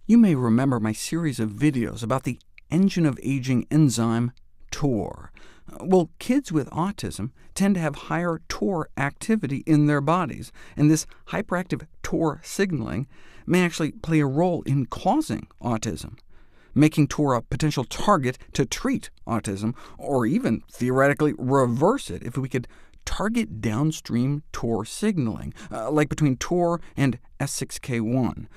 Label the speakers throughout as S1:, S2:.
S1: You may remember my series of videos about the engine of aging enzyme TOR. Well, kids with autism tend to have higher TOR activity in their bodies, and this hyperactive TOR signaling may actually play a role in causing autism, making TOR a potential target to treat autism, or even theoretically reverse it if we could target downstream TOR signaling, like between TOR and S6K1.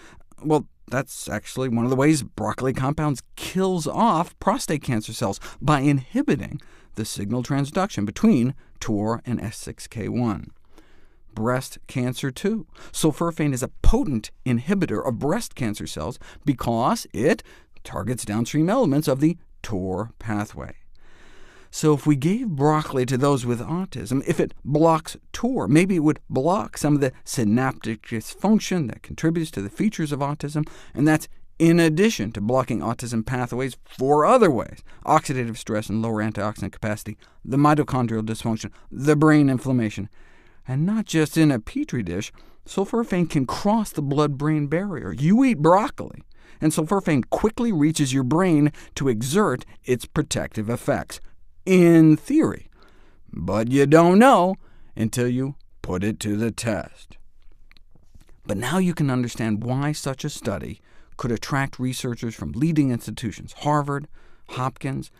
S1: Well, that's actually one of the ways broccoli compounds kills off prostate cancer cells, by inhibiting the signal transduction between TOR and S6K1. Breast cancer, too. Sulforaphane is a potent inhibitor of breast cancer cells because it targets downstream elements of the TOR pathway. So if we gave broccoli to those with autism, if it blocks TOR, maybe it would block some of the synaptic dysfunction that contributes to the features of autism, and that's in addition to blocking autism pathways 4 other ways: oxidative stress and lower antioxidant capacity, the mitochondrial dysfunction, the brain inflammation. And not just in a petri dish, sulforaphane can cross the blood-brain barrier. You eat broccoli, and sulforaphane quickly reaches your brain to exert its protective effects. In theory, but you don't know until you put it to the test. But now you can understand why such a study could attract researchers from leading institutions, Harvard, Hopkins,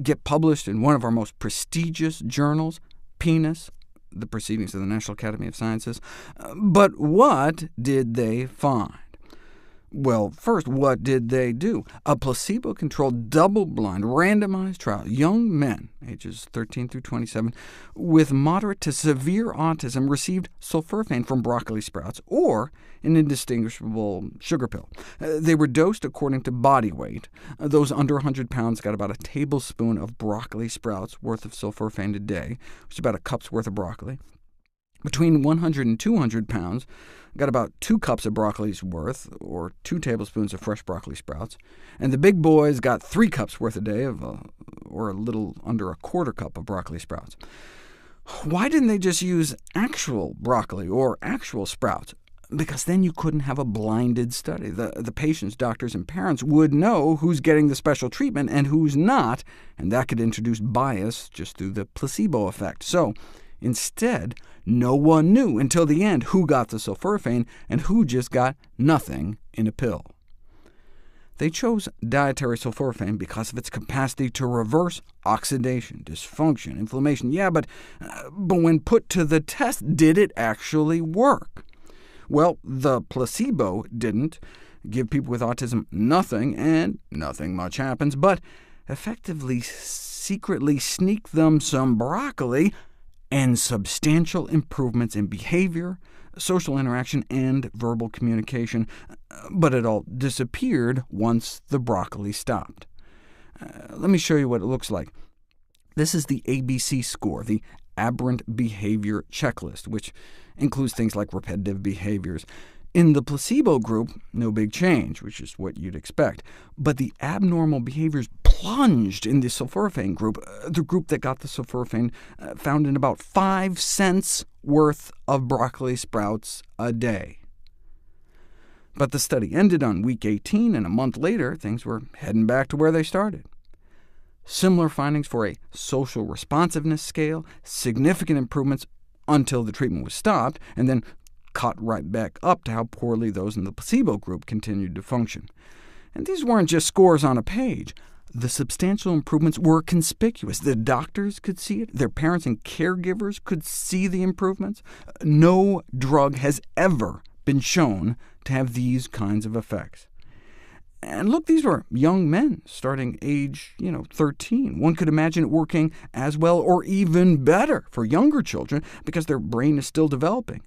S1: get published in one of our most prestigious journals, PNAS, the Proceedings of the National Academy of Sciences. But what did they find? Well, first, what did they do? A placebo-controlled, double-blind, randomized trial, young men, ages 13 through 27, with moderate to severe autism received sulforaphane from broccoli sprouts, or an indistinguishable sugar pill. They were dosed according to body weight. Those under 100 pounds got about a tablespoon of broccoli sprouts worth of sulforaphane a day, which is about a cup's worth of broccoli. Between 100 and 200 pounds, got about 2 cups of broccoli's worth, or 2 tablespoons of fresh broccoli sprouts, and the big boys got 3 cups worth a day, or a little under a quarter cup of broccoli sprouts. Why didn't they just use actual broccoli or actual sprouts? Because then you couldn't have a blinded study. The patients, doctors, and parents would know who's getting the special treatment and who's not, and that could introduce bias just through the placebo effect. So instead, no one knew until the end who got the sulforaphane and who just got nothing in a pill. They chose dietary sulforaphane because of its capacity to reverse oxidation, dysfunction, inflammation. Yeah, but when put to the test, did it actually work? Well, the placebo didn't give people with autism nothing, and nothing much happens, but effectively secretly sneak them some broccoli, and substantial improvements in behavior, social interaction, and verbal communication, but it all disappeared once the broccoli stopped. Let me show you what it looks like. This is the ABC score, the Aberrant Behavior Checklist, which includes things like repetitive behaviors. In the placebo group, no big change, which is what you'd expect, but the abnormal behaviors plunged in the sulforaphane group. The group that got the sulforaphane found in about 5 cents worth of broccoli sprouts a day. But the study ended on week 18, and a month later, things were heading back to where they started. Similar findings for a social responsiveness scale, significant improvements until the treatment was stopped, and then caught right back up to how poorly those in the placebo group continued to function. And these weren't just scores on a page. The substantial improvements were conspicuous. The doctors could see it. Their parents and caregivers could see the improvements. No drug has ever been shown to have these kinds of effects. And look, these were young men, starting age 13. One could imagine it working as well or even better for younger children because their brain is still developing.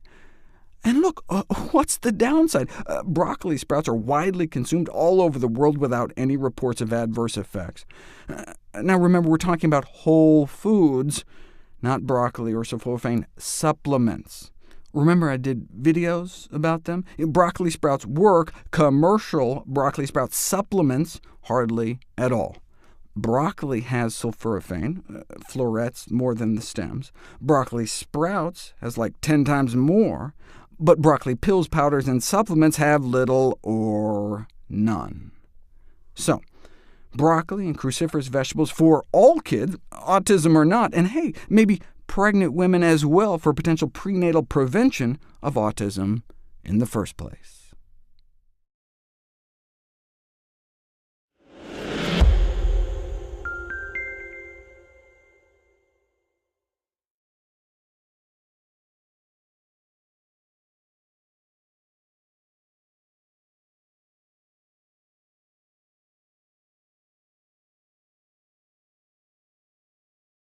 S1: And look, what's the downside? Broccoli sprouts are widely consumed all over the world without any reports of adverse effects. Now remember, we're talking about whole foods, not broccoli or sulforaphane supplements. Remember I did videos about them? Broccoli sprouts work. Commercial broccoli sprout supplements, hardly at all. Broccoli has sulforaphane, florets more than the stems. Broccoli sprouts has like 10 times more, but broccoli pills, powders, and supplements have little or none. So, broccoli and cruciferous vegetables for all kids, autism or not, and hey, maybe pregnant women as well for potential prenatal prevention of autism in the first place.